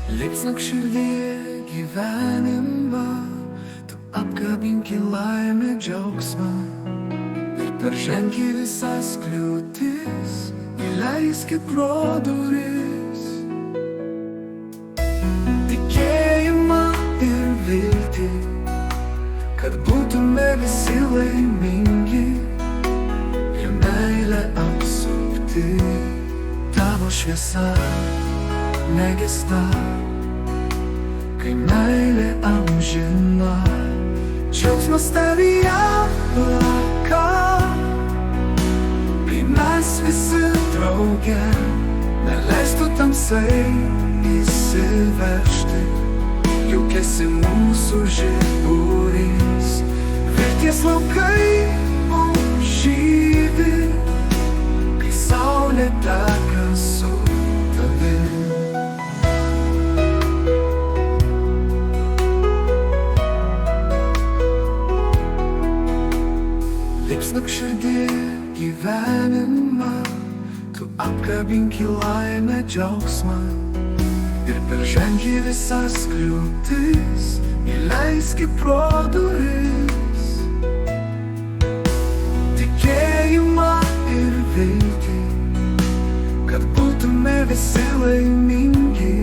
Liepsnok širdyje gyvenimą, tu apkabinki laimę džiaugsmą ir peržengi visas kliūtis, įleiski pro duris. Tikėjimą ir viltį, kad būtume visi laimingi ir meilę apsupti. Tavo šviesa negesta, kai meilė amžina, džiaugsmas tavyje plaka, kai mes visi drauge neleistų tamsai įsiveržti, juk esi mūsų žiburys, vilties laukai mums žydi, kai saulė teka su tavim. Liepsnok širdyje gyvenimą, tu apkabinki laimę džiaugsmą ir peržengi visas kliūtis, įleiski pro duris. Tikėjimą ir viltį, kad būtume visi laimingi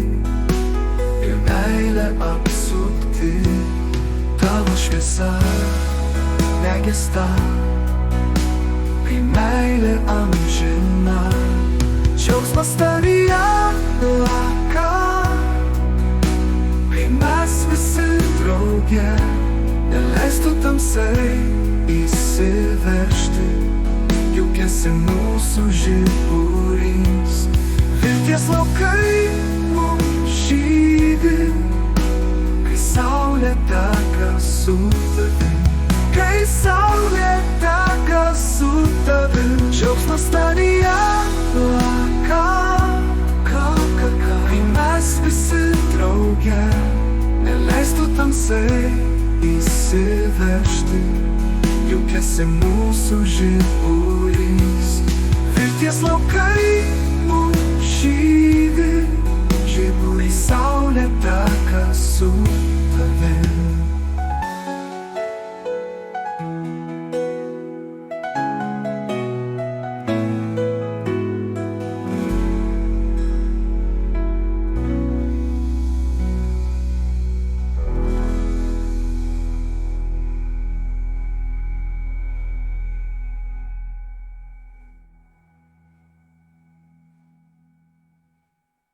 ir meilę apsupti. Tavo šviesa negesta, kai meilė amžina, džiaugsmas tavyje plaka, kai mes visi drauge neleistų tamsai įsiveržti, juk esi mūsų žiburys, vilties laukai mums žydi, kai saulė teka su tavim. Kai saulė teka su tavim, džiaugsmas tavyje plaka, kai mes visi drauge neleistų tamsai įsiveržti, juk esi mūsų žiburys, vilties laukai mums žydi, žiburys saulė teka su tavim.